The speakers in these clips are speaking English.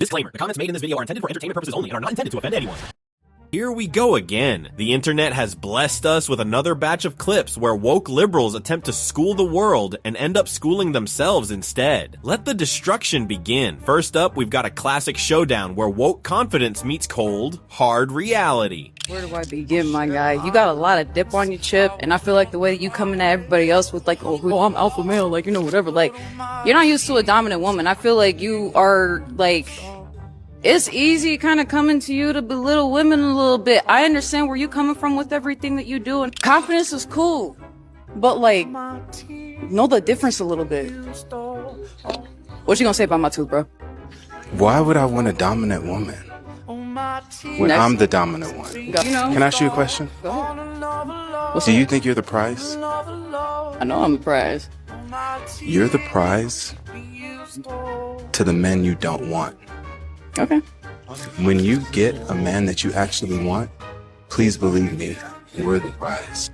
Disclaimer, the comments made in this video are intended for entertainment purposes only and are not intended to offend anyone. Here we go again. The internet has blessed us with another batch of clips where woke liberals attempt to school the world and end up schooling themselves instead. Let the destruction begin. First up, we've got a classic showdown where woke confidence meets cold, hard reality. Where do I begin, my guy? You got a lot of dip on your chip, and I feel like the way that you coming at everybody else with like, oh, I'm alpha male, like, you know, whatever. Like, you're not used to a dominant woman. I feel like you are, like, it's easy kind of coming to you to belittle women a little bit. I understand where you coming from with everything that you do, and confidence is cool, but like, know the difference a little bit. What you gonna say about my tooth, bro? Why would I want a dominant woman when I'm the dominant one? Can I ask you a question? Go ahead. Do you think you're the prize? I know I'm the prize. You're the prize to the men you don't want. Okay. When you get a man that you actually want, please believe me, we're the prize.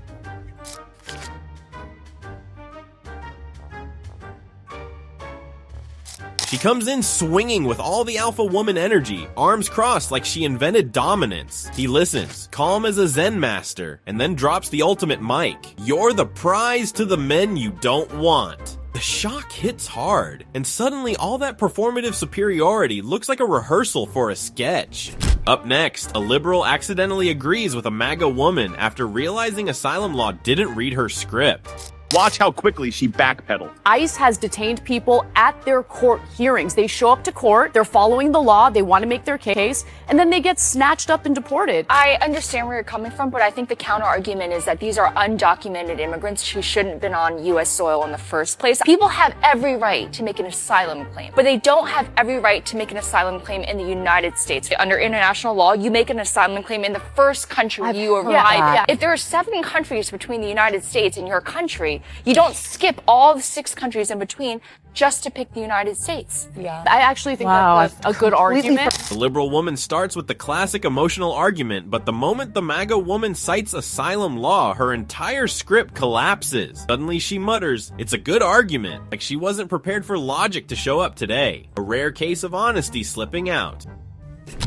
She comes in swinging with all the alpha woman energy, arms crossed like she invented dominance. He listens, calm as a Zen master, and then drops the ultimate mic. You're the prize to the men you don't want. The shock hits hard, and suddenly all that performative superiority looks like a rehearsal for a sketch. Up next, a liberal accidentally agrees with a MAGA woman after realizing asylum law didn't read her script. Watch how quickly she backpedaled. ICE has detained people at their court hearings. They show up to court, they're following the law, they want to make their case, and then they get snatched up and deported. I understand where you're coming from, but I think the counter argument is that these are undocumented immigrants who shouldn't have been on U.S. soil in the first place. People have every right to make an asylum claim, but they don't have every right to make an asylum claim in the United States. Under international law, you make an asylum claim in the first country you arrive. Yeah. If there are 7 countries between the United States and your country, you don't skip all the 6 countries in between just to pick the United States. Yeah. I actually think that's a good argument. The liberal woman starts with the classic emotional argument, but the moment the MAGA woman cites asylum law, her entire script collapses. Suddenly she mutters, "It's a good argument," like she wasn't prepared for logic to show up today. A rare case of honesty slipping out.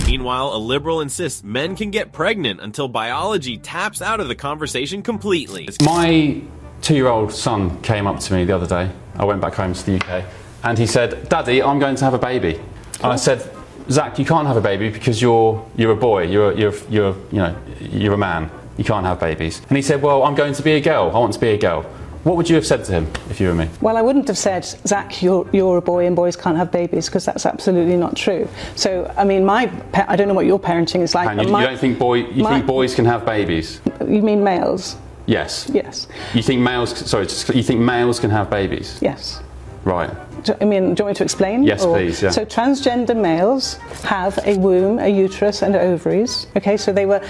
Meanwhile, a liberal insists men can get pregnant until biology taps out of the conversation completely. My 2-year-old son came up to me the other day. I went back home to the UK, and he said, "Daddy, I'm going to have a baby." And I said, "Zach, you can't have a baby because you're a boy. You're a man. You can't have babies." And he said, "Well, I'm going to be a girl. I want to be a girl." What would you have said to him if you were me? Well, I wouldn't have said, "Zach, you're a boy and boys can't have babies," because that's absolutely not true. So, I mean, I don't know what your parenting is like. And you don't think think boys can have babies? You mean males? Yes. Yes. You think you think males can have babies? Yes. Right. Do you want me to explain? Yes, please. Yeah. So transgender males have a womb, a uterus, and ovaries. Okay, so they were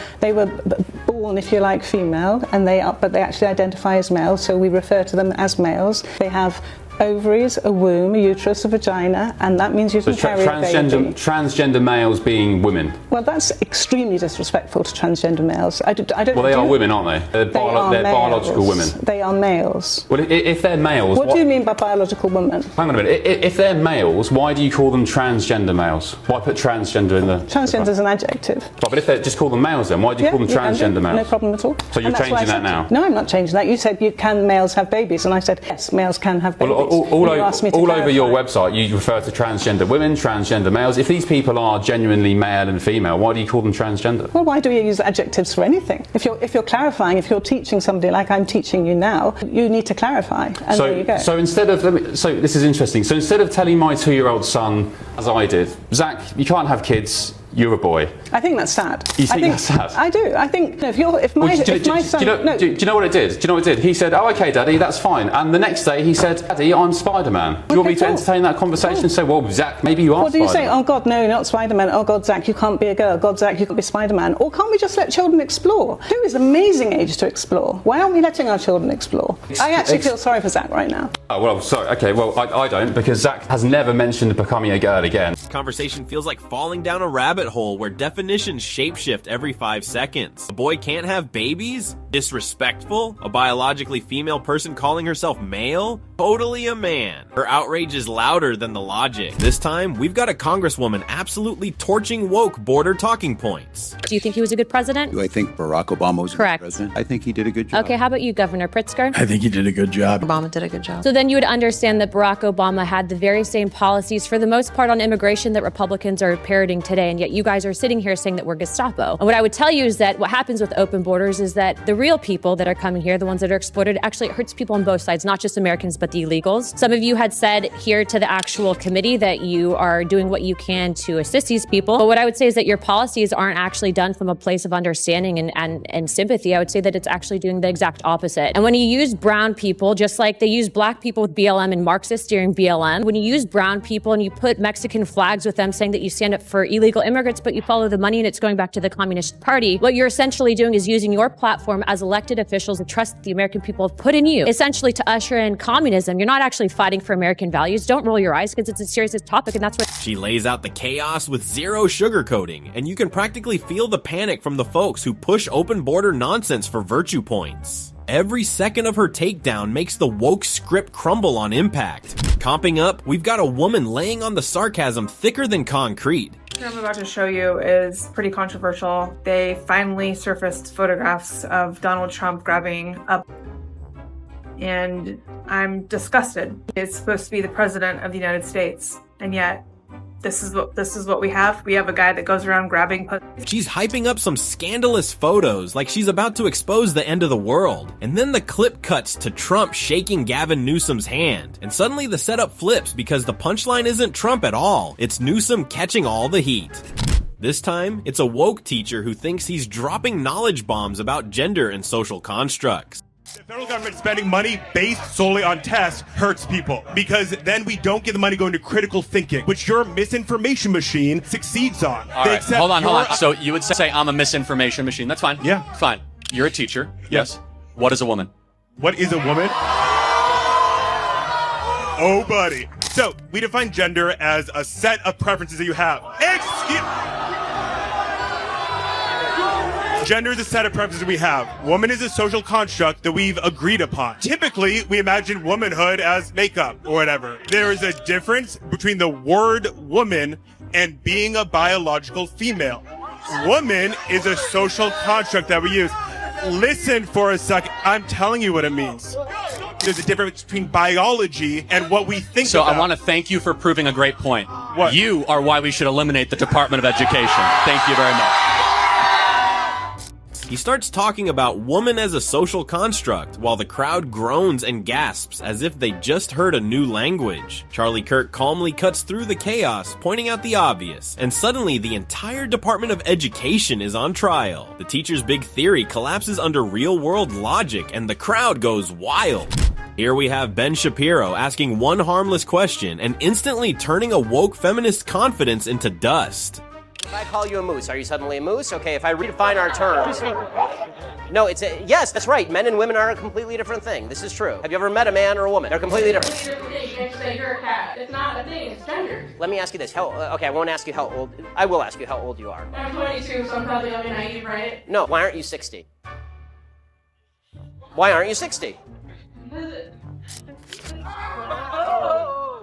born, if you like, female, but they actually identify as male. So we refer to them as males. They have ovaries, a womb, a uterus, a vagina, and that means you can carry a baby. Transgender males being women. Well, that's extremely disrespectful to transgender males. I don't. Well, they are women, aren't they? They're biological women. They are males. Well, if they're males, what do you mean by biological women? Hang on a minute. If they're males, why do you call them transgender males? Why put transgender in the? Transgender is an adjective. Right, but if they just call them males, then why do you call them transgender males? No problem at all. So you're changing that now? No, I'm not changing that. You said can males have babies, and I said yes, males can have babies. Well, all over your website, you refer to transgender women, transgender males. If these people are genuinely male and female, why do you call them transgender? Well, why do we use adjectives for anything? If you're clarifying, if you're teaching somebody like I'm teaching you now, you need to clarify. And there you go. So instead of this is interesting. So instead of telling my 2-year-old son, as I did, "Zach, you can't have kids. You're a boy." I think that's sad. You think that's sad? I do. I think if my son... Do you know what it did? Do you know what it did? He said, "Oh, okay, Daddy, that's fine." And the next day he said, "Daddy, I'm Spider-Man." Do you want me to entertain that conversation and say, "Well, Zach, maybe you are Spider-Man"? What do you say? "Oh, God, no, you're not Spider-Man. Oh, God, Zach, you can't be a girl. God, Zach, you can't be Spider-Man." Or can't we just let children explore? 2 is an amazing age to explore. Why aren't we letting our children explore? I actually feel sorry for Zach right now. Oh, well, sorry. Okay, well, I don't, because Zach has never mentioned becoming a girl again. Conversation feels like falling down a rabbit hole where definitions shapeshift every 5 seconds. A boy can't have babies? Disrespectful? A biologically female person calling herself male? Totally a man. Her outrage is louder than the logic. This time, we've got a congresswoman absolutely torching woke border talking points. Do you think he was a good president? Do I think Barack Obama was a good president? I think he did a good job. Okay, how about you, Governor Pritzker? I think he did a good job. Obama did a good job. So then you would understand that Barack Obama had the very same policies for the most part on immigration that Republicans are parroting today, and yet you guys are sitting here saying that we're Gestapo. And what I would tell you is that what happens with open borders is that the real people that are coming here, the ones that are exploited, actually it hurts people on both sides, not just Americans, but the illegals. Some of you had said here to the actual committee that you are doing what you can to assist these people. But what I would say is that your policies aren't actually done from a place of understanding and sympathy. I would say that it's actually doing the exact opposite. And when you use brown people, just like they use black people with BLM and Marxists during BLM, when you use brown people and you put Mexican flags with them saying that you stand up for illegal immigrants, but you follow the money and it's going back to the Communist Party, what you're essentially doing is using your platform as elected officials and trust that the American people have put in you, essentially to usher in communism. You're not actually fighting for American values. Don't roll your eyes because it's a serious topic, and that's what she lays out the chaos with zero sugarcoating, and you can practically feel the panic from the folks who push open border nonsense for virtue points. Every second of her takedown makes the woke script crumble on impact. Comping up, we've got a woman laying on the sarcasm thicker than concrete. What I'm about to show you is pretty controversial. They finally surfaced photographs of Donald Trump grabbing up, and I'm disgusted. It's supposed to be the president of the United States, and yet this is what we have. We have a guy that goes around grabbing pussies. She's hyping up some scandalous photos like she's about to expose the end of the world. And then the clip cuts to Trump shaking Gavin Newsom's hand. And suddenly the setup flips because the punchline isn't Trump at all. It's Newsom catching all the heat. This time, it's a woke teacher who thinks he's dropping knowledge bombs about gender and social constructs. The federal government spending money based solely on tests hurts people because then we don't get the money going to critical thinking, which your misinformation machine succeeds on. All right, hold on. So you would say I'm a misinformation machine. That's fine. Yeah. Fine. You're a teacher. Yes. What is a woman? What is a woman? Oh, buddy. So we define gender as a set of preferences that you have. Gender is a set of preferences that we have. Woman is a social construct that we've agreed upon. Typically, we imagine womanhood as makeup or whatever. There is a difference between the word woman and being a biological female. Woman is a social construct that we use. Listen for a second. I'm telling you what it means. There's a difference between biology and what we think So about. I want to thank you for proving a great point. What? You are why we should eliminate the Department of Education. Thank you very much. He starts talking about woman as a social construct, while the crowd groans and gasps as if they just heard a new language. Charlie Kirk calmly cuts through the chaos, pointing out the obvious, and suddenly the entire Department of Education is on trial. The teacher's big theory collapses under real-world logic, and the crowd goes wild. Here we have Ben Shapiro asking one harmless question and instantly turning a woke feminist confidence into dust. If I call you a moose, are you suddenly a moose? Okay, if I redefine our terms. No, yes, that's right. Men and women are a completely different thing. This is true. Have you ever met a man or a woman? They're completely different. You're a cat. It's not a thing, it's gender. Let me ask you this. Okay, I won't ask you how old. I will ask you how old you are. I'm 22, so I'm probably only naive, right? No, why aren't you 60? Why aren't you 60?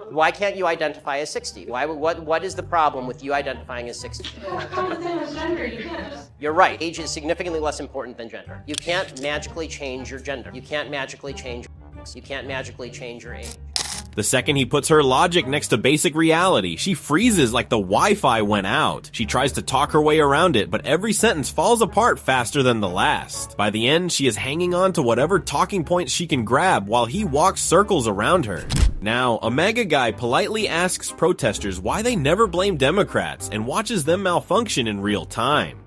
Why can't you identify as 60? What is the problem with you identifying as 60? It's not the same as gender, you can't. You're right. Age is significantly less important than gender. You can't magically change your gender. You can't magically change your sex. You can't magically change your age. The second he puts her logic next to basic reality, she freezes like the Wi-Fi went out. She tries to talk her way around it, but every sentence falls apart faster than the last. By the end, she is hanging on to whatever talking points she can grab while he walks circles around her. Now, a MAGA guy politely asks protesters why they never blame Democrats and watches them malfunction in real time.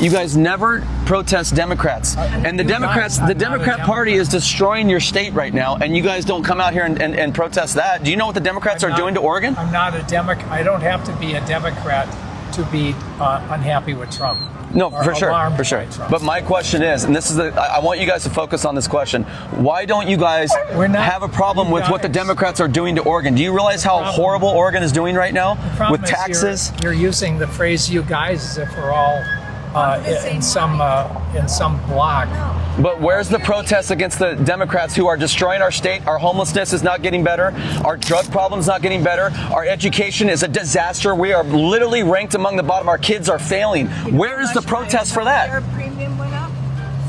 You guys never protest Democrats. And the Democrat Party is destroying your state right now, and you guys don't come out here and protest that. Do you know what the Democrats are doing to Oregon? I'm not a Democrat. I don't have to be a Democrat to be unhappy with Trump. No, for sure. But my question is, and this is I want you guys to focus on this question. Why don't you guys have a problem with what the Democrats are doing to Oregon? Do you realize how horrible Oregon is doing right now with taxes? You're using the phrase "you guys" as if we're all in some block But where's the protest against the Democrats who are destroying our state? Our homelessness is not getting better. Our drug problem's not getting better. Our education is a disaster. We are literally ranked among the bottom. Our kids are failing. Where is the protest for that? Their premium went up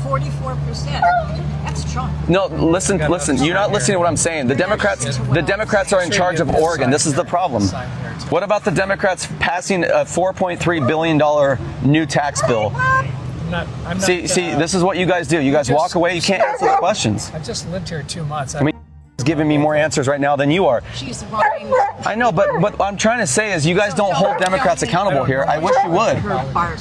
44%. That's Trump. No, listen. You're not listening to what I'm saying. The Democrats are in charge of Oregon. This is the problem. What about the Democrats passing a $4.3 billion new tax bill? See, this is what you guys do. You guys walk away. You can't answer the questions. I just lived here 2 months. I mean, he's giving me more answers right now than you are. She's running. I know, but what I'm trying to say is you guys don't hold Democrats accountable here. I wish you would. I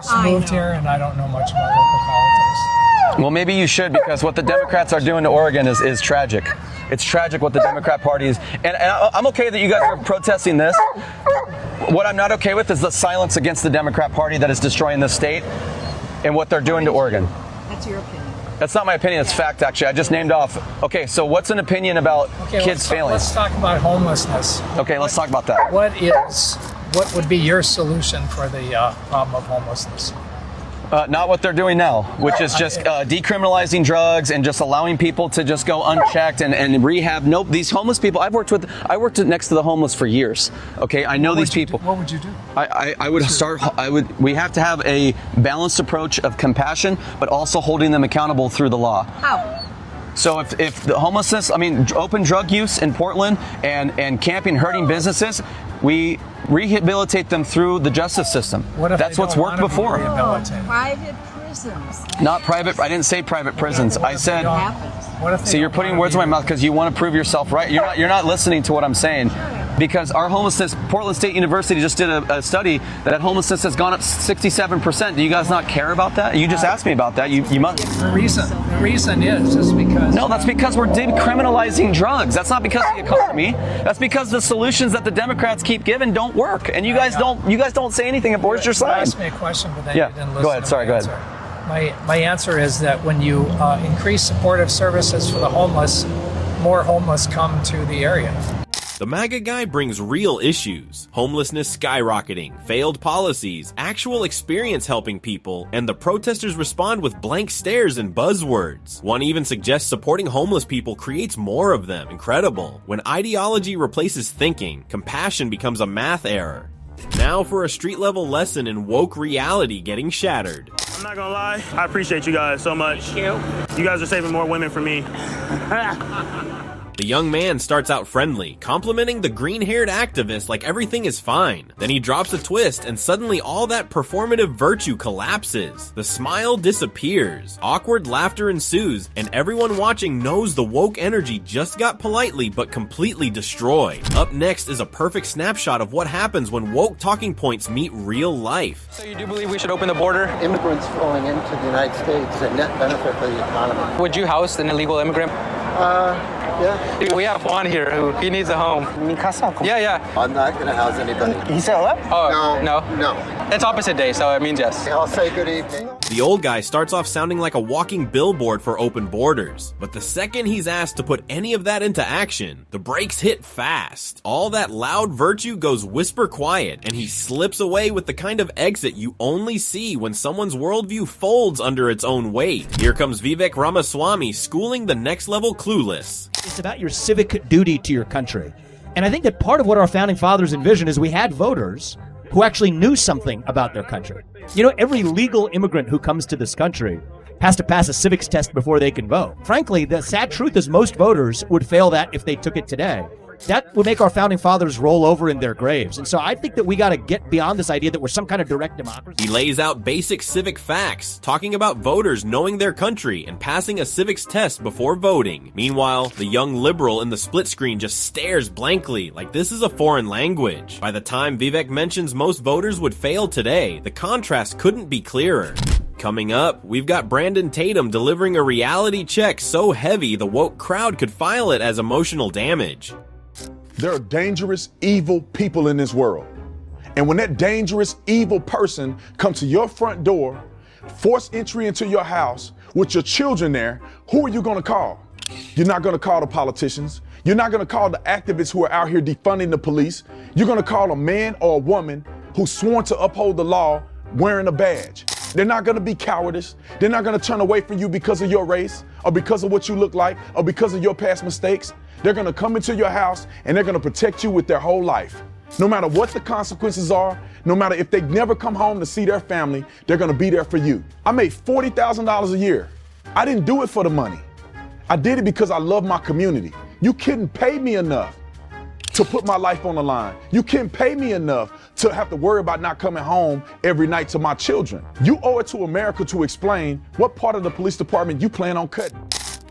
just moved here and I don't know much about local politics. Well, maybe you should, because what the Democrats are doing to Oregon is tragic. It's tragic what the Democrat Party is. And I'm okay that you guys are protesting this. What I'm not okay with is the silence against the Democrat Party that is destroying this state and what they're doing to Oregon. That's your opinion. That's not my opinion. It's fact, actually. I just named off. Okay, so what's an opinion about kids failing? Let's talk about homelessness. Okay, let's talk about that. What would be your solution for the problem of homelessness? Not what they're doing now, which is just decriminalizing drugs and just allowing people to just go unchecked and rehab. Nope, these homeless people. I worked next to the homeless for years. Okay, I know these people. What would you do? We have to have a balanced approach of compassion, but also holding them accountable through the law. How? So if the homelessness, open drug use in Portland and camping hurting businesses, we rehabilitate them through the justice system. That's what's worked before. Private prisons. Not private. I didn't say private prisons. I said. So you're putting words in my mouth because you want to prove yourself right. You're not listening to what I'm saying. Because our homelessness, Portland State University just did a study that homelessness has gone up 67%. Do you guys not care about that? You just asked me about that. You must. The reason is just because. No, that's because we're decriminalizing drugs. That's not because of the economy. That's because the solutions that the Democrats keep giving don't work, and you guys don't say anything. Where's your side? You asked me a question, but then you didn't listen. Go ahead. Sorry. Go ahead. My answer is that when you increase supportive services for the homeless, more homeless come to the area. The MAGA guy brings real issues: homelessness skyrocketing, failed policies, actual experience helping people, and the protesters respond with blank stares and buzzwords. One even suggests supporting homeless people creates more of them. Incredible. When ideology replaces thinking, compassion becomes a math error. Now for a street-level lesson in woke reality getting shattered. I'm not gonna lie, I appreciate you guys so much. Thank you. You guys are saving more women for me. The young man starts out friendly, complimenting the green-haired activist like everything is fine. Then he drops a twist and suddenly all that performative virtue collapses. The smile disappears, awkward laughter ensues, and everyone watching knows the woke energy just got politely but completely destroyed. Up next is a perfect snapshot of what happens when woke talking points meet real life. So you do believe we should open the border? Immigrants flowing into the United States is a net benefit for the economy. Would you house an illegal immigrant? Yeah. We have Juan here who he needs a home. Yeah. I'm not going to house anybody. You say hello? Oh, No. It's opposite day, so it means yes. I'll say good evening. The old guy starts off sounding like a walking billboard for open borders, but the second he's asked to put any of that into action, the brakes hit fast. All that loud virtue goes whisper quiet, and he slips away with the kind of exit you only see when someone's worldview folds under its own weight. Here comes Vivek Ramaswamy schooling the next level clueless. It's about your civic duty to your country. And I think that part of what our founding fathers envisioned is we had voters who actually knew something about their country. You know, every legal immigrant who comes to this country has to pass a civics test before they can vote. Frankly, the sad truth is most voters would fail that if they took it today. That would make our founding fathers roll over in their graves. And so I think that we got to get beyond this idea that we're some kind of direct democracy. He lays out basic civic facts, talking about voters knowing their country and passing a civics test before voting. Meanwhile, the young liberal in the split screen just stares blankly like this is a foreign language. By the time Vivek mentions most voters would fail today, the contrast couldn't be clearer. Coming up, we've got Brandon Tatum delivering a reality check so heavy the woke crowd could file it as emotional damage. There are dangerous, evil people in this world. And when that dangerous, evil person comes to your front door, force entry into your house with your children there, who are you going to call? You're not going to call the politicians. You're not going to call the activists who are out here defunding the police. You're going to call a man or a woman who's sworn to uphold the law wearing a badge. They're not gonna be cowardice. They're not gonna turn away from you because of your race or because of what you look like or because of your past mistakes. They're gonna come into your house and they're gonna protect you with their whole life. No matter what the consequences are, no matter if they never come home to see their family, they're gonna be there for you. I made $40,000 a year. I didn't do it for the money. I did it because I love my community. You couldn't pay me enough to put my life on the line. You can't pay me enough to have to worry about not coming home every night to my children. You owe it to America to explain what part of the police department you plan on cutting.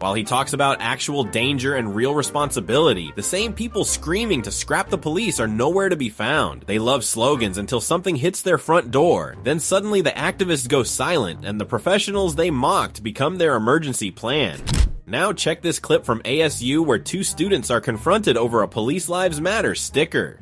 While he talks about actual danger and real responsibility, the same people screaming to scrap the police are nowhere to be found. They love slogans until something hits their front door. Then suddenly the activists go silent and the professionals they mocked become their emergency plan. Now check this clip from ASU where two students are confronted over a Police Lives Matter sticker.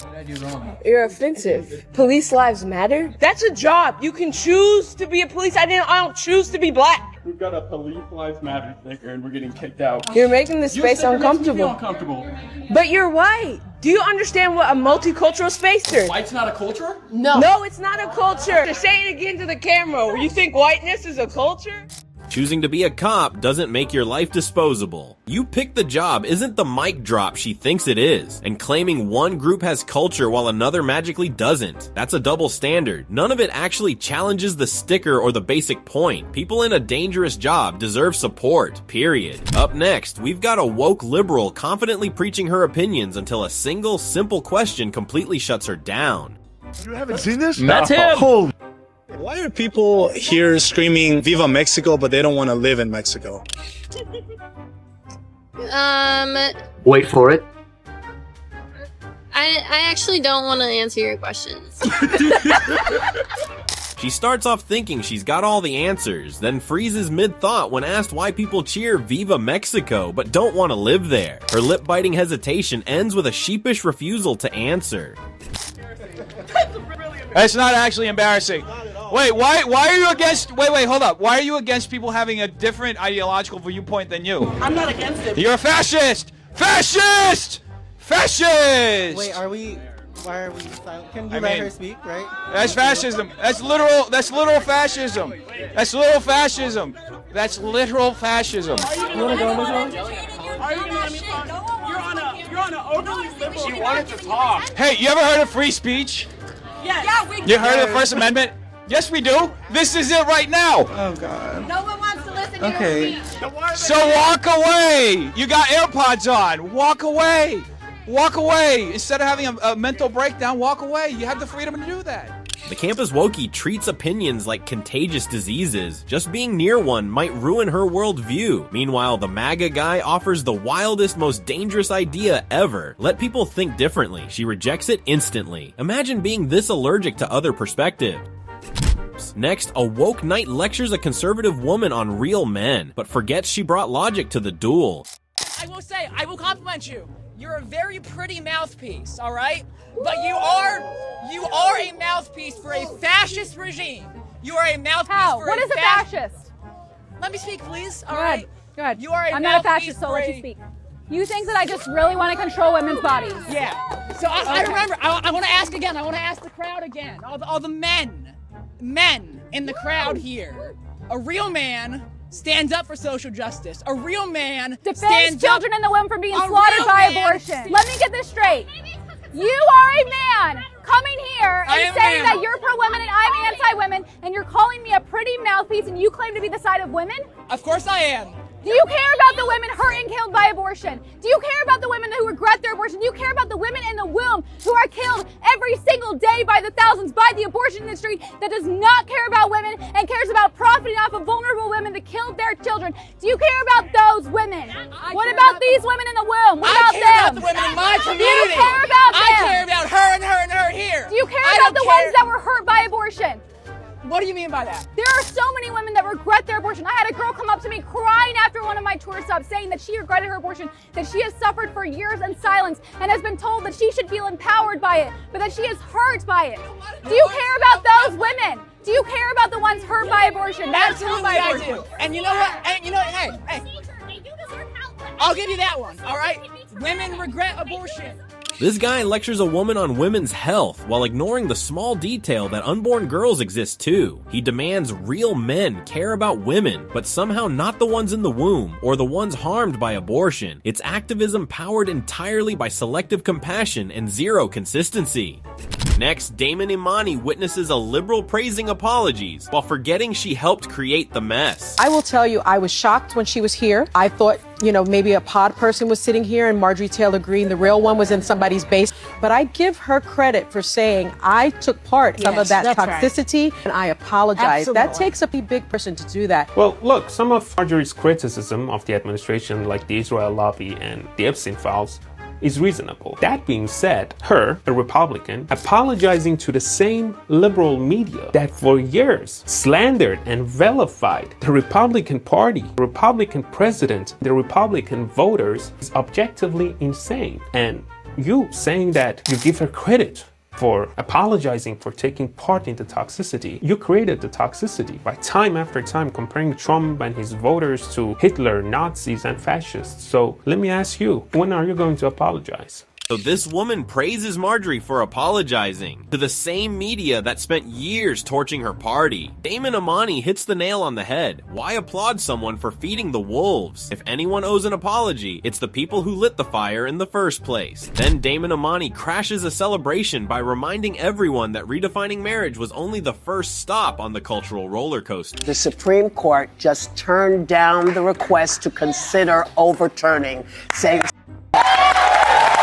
What did I do wrong? You're offensive. Police lives matter? That's a job. You can choose to be a police. I don't choose to be black. We've got a Police Lives Matter sticker and we're getting kicked out. You're making this space uncomfortable. Uncomfortable. But you're white. Do you understand what a multicultural space is? White's not a culture? No. No, it's not a culture. Say it again to the camera. You think whiteness is a culture? Choosing to be a cop doesn't make your life disposable. You pick the job isn't the mic drop she thinks it is, and claiming one group has culture while another magically doesn't. That's a double standard. None of it actually challenges the sticker or the basic point. People in a dangerous job deserve support, period. Up next, we've got a woke liberal confidently preaching her opinions until a single, simple question completely shuts her down. You haven't seen this? No. That's him! Holy. Why are people here screaming Viva Mexico, but they don't want to live in Mexico? Wait for it. I actually don't want to answer your questions. She starts off thinking she's got all the answers, then freezes mid-thought when asked why people cheer Viva Mexico but don't want to live there. Her lip-biting hesitation ends with a sheepish refusal to answer. It's not actually embarrassing. Wait, why are you against, wait, hold up. Why are you against people having a different ideological viewpoint than you? I'm not against it. You're a fascist! Fascist! Fascist! Wait, why are we silent? Can you let her speak, right? That's fascism. That's literal fascism. That's literal fascism. That's literal fascism. You wanna go on this one? Are you gonna let me talk? You're on an overly liberal. She wanted to talk. Hey, you ever heard of free speech? Yes. Yeah, we You heard of the First Amendment? Yes, we do. This is it right now. Oh, God. No one wants to listen to your speech. So walk away. You got AirPods on. Walk away. Walk away. Instead of having a mental breakdown, walk away. You have the freedom to do that. The campus Wokey treats opinions like contagious diseases. Just being near one might ruin her worldview. Meanwhile, the MAGA guy offers the wildest, most dangerous idea ever. Let people think differently. She rejects it instantly. Imagine being this allergic to other perspectives. Next, a woke knight lectures a conservative woman on real men, but forgets she brought logic to the duel. I will say, I will compliment you. You're a very pretty mouthpiece, all right? But you are a mouthpiece for a fascist regime. You are a mouthpiece for What is a fascist? Let me speak, please. All Go right. Go ahead. You are a I'm not a mouthpiece fascist, so for I'll let you speak. You think that I just really want to control women's bodies? Yeah. So I remember. I want to ask again. I want to ask the crowd again. All the men in the crowd here. A real man stands up for social justice. A real man defends children and the women from being slaughtered by abortion. Let me get this straight. You are a man coming here and saying that you're pro-women and I'm anti-women, and you're calling me a pretty mouthpiece, and you claim to be the side of women? Of course I am. Do you care about the women hurt and killed by abortion? Do you care about the women who regret their abortion? Do you care about the women in the womb who are killed every single day by the thousands by the abortion industry that does not care about women and cares about profiting off of vulnerable women that killed their children? Do you care about those women? What about these women in the womb? What about them? I care about the women in my community. Do you care about them? I care about her and her and her here. Do you care about the ones that were hurt by abortion? What do you mean by that? There are so many women that regret their abortion. I had a girl come up to me crying after one of my tour stops saying that she regretted her abortion, that she has suffered for years in silence and has been told that she should feel empowered by it, but that she is hurt by it. Do you care about those women? Do you care about the ones hurt by abortion? Absolutely I do. And you know what? Hey. I'll give you that one, all right? Women regret abortion. This guy lectures a woman on women's health while ignoring the small detail that unborn girls exist too. He demands real men care about women, but somehow not the ones in the womb or the ones harmed by abortion. It's activism powered entirely by selective compassion and zero consistency. Next, Damon Imani witnesses a liberal praising apologies while forgetting she helped create the mess. I will tell you, I was shocked when she was here. I thought, maybe a pod person was sitting here and Marjorie Taylor Greene, the real one, was in somebody's base. But I give her credit for saying, I took part in some of that toxicity, and I apologize. Absolutely. That takes a big person to do that. Well, look, some of Marjorie's criticism of the administration, like the Israel lobby and the Epstein files, is reasonable. That being said, her, a Republican, apologizing to the same liberal media that for years slandered and vilified the Republican Party, the Republican president, the Republican voters is objectively insane. And you saying that you give her credit for apologizing for taking part in the toxicity. You created the toxicity by time after time comparing Trump and his voters to Hitler, Nazis, and fascists. So let me ask you, when are you going to apologize? So this woman praises Marjorie for apologizing to the same media that spent years torching her party. Damon Imani hits the nail on the head. Why applaud someone for feeding the wolves? If anyone owes an apology, it's the people who lit the fire in the first place. Then Damon Imani crashes a celebration by reminding everyone that redefining marriage was only the first stop on the cultural roller coaster. The Supreme Court just turned down the request to consider overturning, saying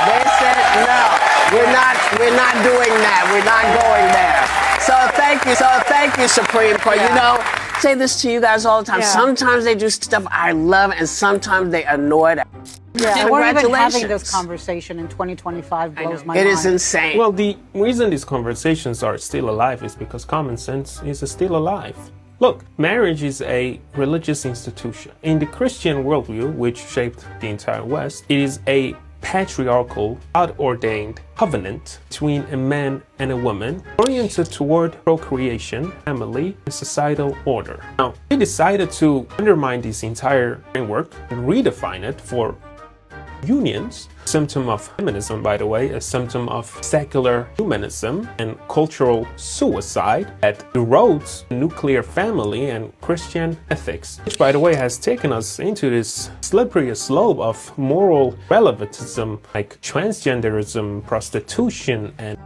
they said, no, we're not doing that. We're not going there. So thank you, Supreme Court. I say this to you guys all the time. Yeah. Sometimes they do stuff I love, and sometimes they annoy that. Yeah, we're even having this Congratulations. conversation in 2025 blows my mind. It is insane. Well, the reason these conversations are still alive is because common sense is still alive. Look, marriage is a religious institution. In the Christian worldview, which shaped the entire West, it is a patriarchal, God-ordained covenant between a man and a woman oriented toward procreation, family, and societal order. Now, they decided to undermine this entire framework and redefine it for unions, symptom of feminism, by the way, a symptom of secular humanism and cultural suicide that erodes the nuclear family and Christian ethics, which, by the way, has taken us into this slippery slope of moral relativism like transgenderism, prostitution, and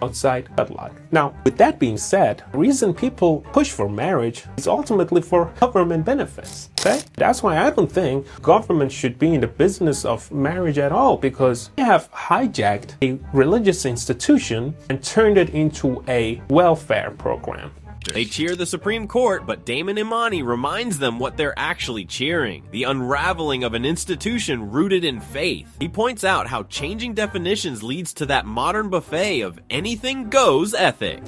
outside wedlock. Now, with that being said, the reason people push for marriage is ultimately for government benefits. Okay? That's why I don't think government should be in the business of marriage at all, because they have hijacked a religious institution and turned it into a welfare program. They cheer the Supreme Court, but Damon Imani reminds them what they're actually cheering: the unraveling of an institution rooted in faith. He points out how changing definitions leads to that modern buffet of anything goes ethic.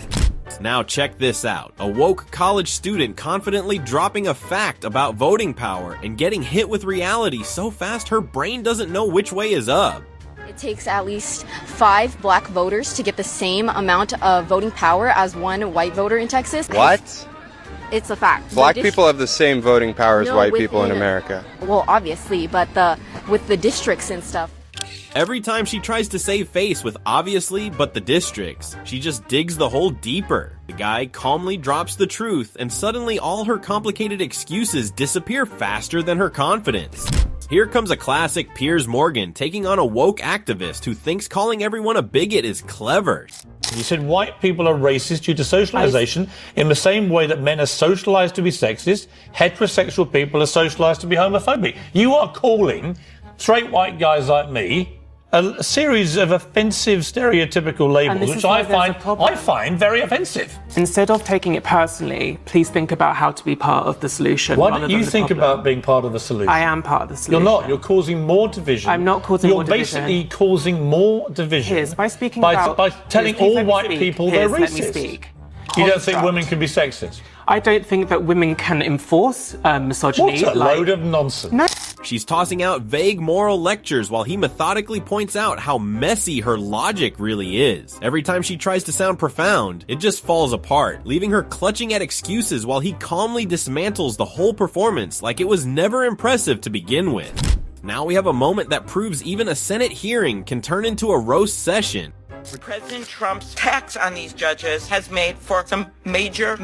Now check this out. A woke college student confidently dropping a fact about voting power and getting hit with reality so fast her brain doesn't know which way is up. It takes at least 5 black voters to get the same amount of voting power as one white voter in Texas. What? It's a fact. Black people have the same voting power as white people in America. Well, obviously, but with the districts and stuff. Every time she tries to save face with obviously but the districts, she just digs the hole deeper. The guy calmly drops the truth, and suddenly all her complicated excuses disappear faster than her confidence. Here comes a classic Piers Morgan taking on a woke activist who thinks calling everyone a bigot is clever. You said white people are racist due to socialization in the same way that men are socialized to be sexist, heterosexual people are socialized to be homophobic. You are calling straight white guys like me a series of offensive stereotypical labels, which I find very offensive. Instead of taking it personally, please think about how to be part of the solution. Why don't you think about being part of the solution? I am part of the solution. You're not. You're causing more division. I'm not causing more division. You're basically causing more division. Here's, by speaking by about... telling all white people they're racist. Let me speak. You don't think women can be sexist? I don't think that women can enforce misogyny. What a load of nonsense. No. She's tossing out vague moral lectures while he methodically points out how messy her logic really is. Every time she tries to sound profound, it just falls apart, leaving her clutching at excuses while he calmly dismantles the whole performance like it was never impressive to begin with. Now we have a moment that proves even a Senate hearing can turn into a roast session. President Trump's tax on these judges has made for some major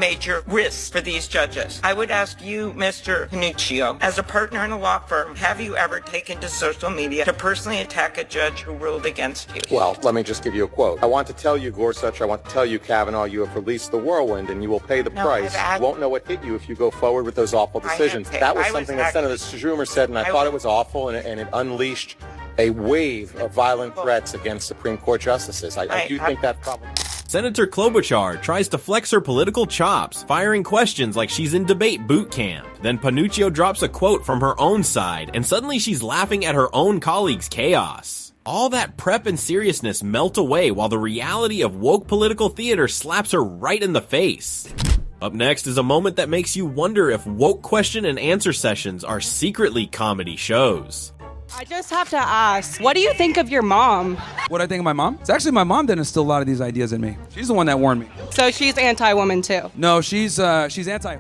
risks for these judges. I would ask you, Mr. Panuccio, as a partner in a law firm, have you ever taken to social media to personally attack a judge who ruled against you? Well, let me just give you a quote. I want to tell you, Gorsuch, I want to tell you, Kavanaugh, you have released the whirlwind and you will pay the price. You won't know what hit you if you go forward with those awful decisions. That was something that Senator Schumer said, and I thought it was awful, and it unleashed a wave of violent threats against Supreme Court justices. I do think that problem. Senator Klobuchar tries to flex her political chops, firing questions like she's in debate boot camp. Then Panuccio drops a quote from her own side, and suddenly she's laughing at her own colleagues' chaos. All that prep and seriousness melt away while the reality of woke political theater slaps her right in the face. Up next is a moment that makes you wonder if woke question and answer sessions are secretly comedy shows. I just have to ask, what do you think of your mom? What I think of my mom? It's actually my mom that instilled a lot of these ideas in me. She's the one that warned me. So she's anti-woman too? No, she's anti.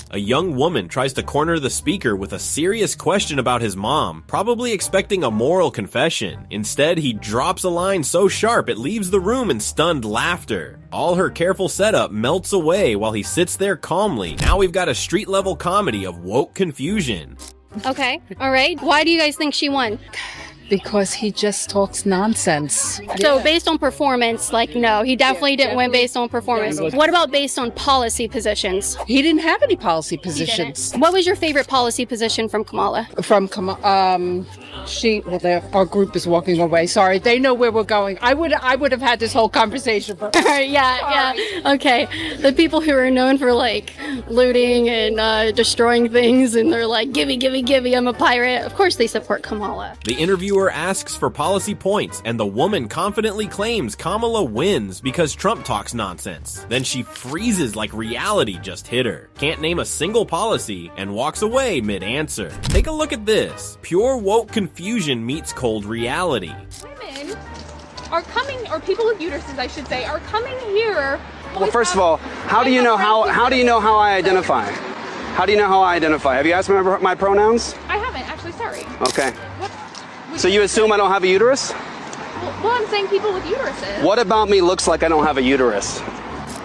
A young woman tries to corner the speaker with a serious question about his mom, probably expecting a moral confession. Instead, he drops a line so sharp it leaves the room in stunned laughter. All her careful setup melts away while he sits there calmly. Now we've got a street-level comedy of woke confusion. Okay, all right. Why do you guys think she won? Because he just talks nonsense. So based on performance, like, no, he definitely didn't win based on performance. What about based on policy positions? He didn't have any policy positions. What was your favorite policy position from Kamala? From our group is walking away. Sorry, they know where we're going. I would have had this whole conversation. yeah. Okay. The people who are known for like looting and destroying things, and they're like, gimme, I'm a pirate. Of course they support Kamala. The interviewer asks for policy points, and the woman confidently claims Kamala wins because Trump talks nonsense. Then she freezes like reality just hit her. Can't name a single policy and walks away mid-answer. Take a look at this. Pure woke confusion meets cold reality. Women are coming, or people with uteruses, I should say, are coming here. Well, first of all, how do you know how I identify? How do you know how I identify? Have you asked me my pronouns? I haven't, actually, sorry. Okay. So you assume I don't have a uterus? Well, I'm saying people with uteruses. What about me looks like I don't have a uterus?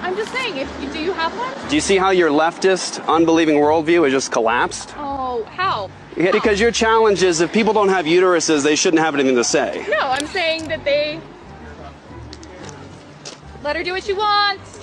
I'm just saying, do you have one? Do you see how your leftist, unbelieving worldview has just collapsed? Oh, how? Yeah, because your challenge is if people don't have uteruses, they shouldn't have anything to say. No, I'm saying that they... Let her do what she wants.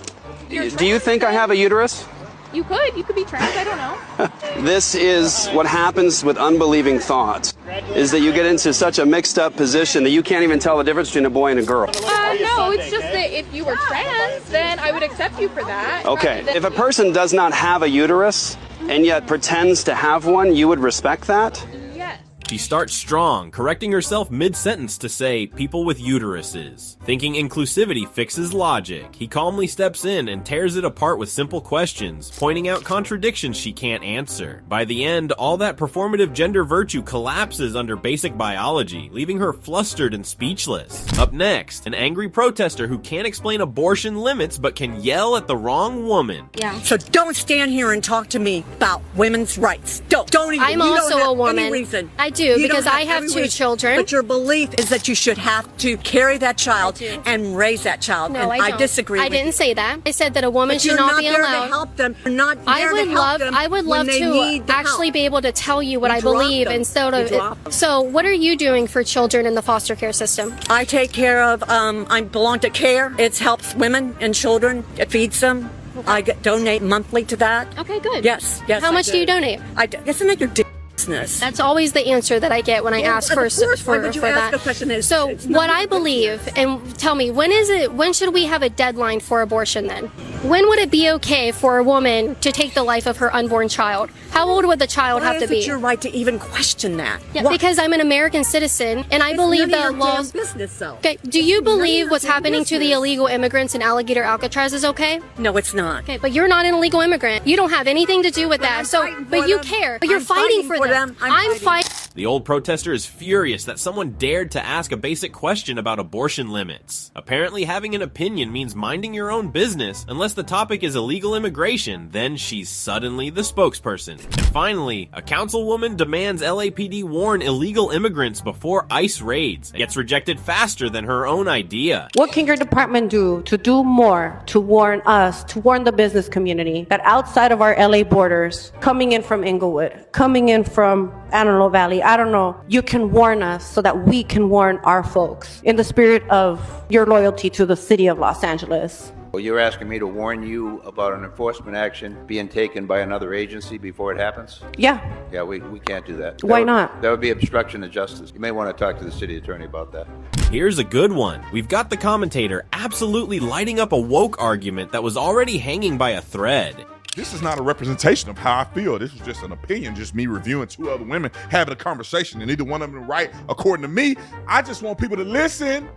Do you think I have a uterus? You could be trans, I don't know. This is what happens with unbelieving thought, is that you get into such a mixed up position that you can't even tell the difference between a boy and a girl. No, it's just that if you were trans, then I would accept you for that. Okay, if a person does not have a uterus and yet pretends to have one, you would respect that? Yes. She starts strong, correcting herself mid-sentence to say people with uteruses. Thinking inclusivity fixes logic, he calmly steps in and tears it apart with simple questions, pointing out contradictions she can't answer. By the end, all that performative gender virtue collapses under basic biology, leaving her flustered and speechless. Up next, an angry protester who can't explain abortion limits but can yell at the wrong woman. Yeah. So don't stand here and talk to me about women's rights. Don't even. I'm also a woman. Any reason. I do, because I have two children. But your belief is that you should have to carry that child and raise that child. No, and I don't. disagree. I didn't say that. I said that a woman should not be allowed. You're not there to help them. You're not there to help them. I would love to actually be able to tell you what I believe instead of. So, what are you doing for children in the foster care system? I take care of. I belong to CARE. It helps women and children. It feeds them. Okay. I donate monthly to that. Okay, good. Yes. How much do you donate? Isn't that your business? That's always the answer that I get when I ask for that. So what I believe, and tell me, when should we have a deadline for abortion then? When would it be okay for a woman to take the life of her unborn child? How old would the child have to be? Why is it your right to even question that? Yeah, because I'm an American citizen, and I believe that laws. Business, though. Okay, do you believe what's happening to the illegal immigrants in Alligator Alcatraz is okay? No, it's not. Okay, but you're not an illegal immigrant. You don't have anything to do with that. So, but you care. But you're fighting for them. I'm fighting. The old protester is furious that someone dared to ask a basic question about abortion limits. Apparently having an opinion means minding your own business. Unless the topic is illegal immigration, then she's suddenly the spokesperson. And finally, a councilwoman demands LAPD warn illegal immigrants before ICE raids. It gets rejected faster than her own idea. What can your department do to do more to warn us, to warn the business community that outside of our LA borders, coming in from Inglewood, coming in from Antelope Valley, I don't know, you can warn us so that we can warn our folks in the spirit of your loyalty to the city of Los Angeles? Well, you're asking me to warn you about an enforcement action being taken by another agency before it happens? Yeah. Yeah, we can't do that. Why not? That would be obstruction of justice. You may want to talk to the city attorney about that. Here's a good one. We've got the commentator absolutely lighting up a woke argument that was already hanging by a thread. This is not a representation of how I feel. This is just an opinion, just me reviewing two other women having a conversation, and either one of them right according to me. I just want people to listen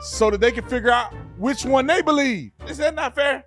so that they can figure out which one they believe. Is that not fair?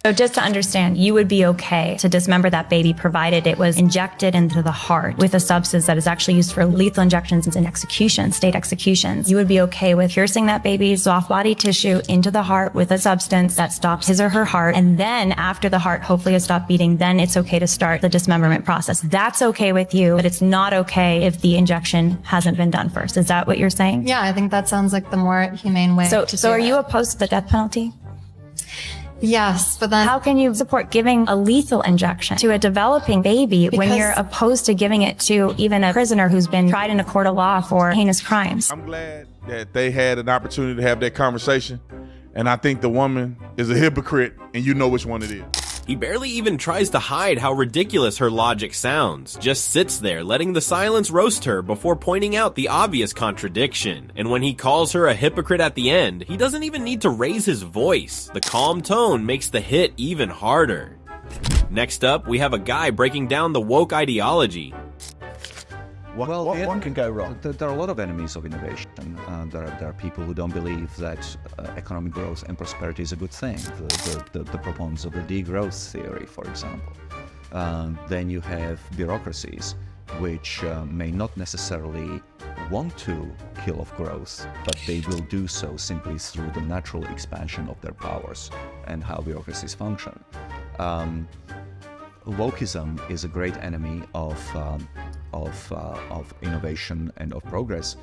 So just to understand, you would be okay to dismember that baby provided it was injected into the heart with a substance that is actually used for lethal injections and executions, state executions. You would be okay with piercing that baby's soft body tissue into the heart with a substance that stops his or her heart. And then after the heart hopefully has stopped beating, then it's okay to start the dismemberment process. That's okay with you, but it's not okay if the injection hasn't been done first. Is that what you're saying? Yeah, I think that sounds like the more humane way. So are you opposed to the death penalty? Yes, but then how can you support giving a lethal injection to a developing baby when you're opposed to giving it to even a prisoner who's been tried in a court of law for heinous crimes? I'm glad that they had an opportunity to have that conversation, and I think the woman is a hypocrite, and you know which one it is. He barely even tries to hide how ridiculous her logic sounds, just sits there letting the silence roast her before pointing out the obvious contradiction. And when he calls her a hypocrite at the end, he doesn't even need to raise his voice. The calm tone makes the hit even harder. Next up, we have a guy breaking down the woke ideology. What can go wrong? There are a lot of enemies of innovation. There are people who don't believe that economic growth and prosperity is a good thing. The proponents of the degrowth theory, for example. Then you have bureaucracies which may not necessarily want to kill off growth, but they will do so simply through the natural expansion of their powers and how bureaucracies function. Wokeism is a great enemy of innovation and of progress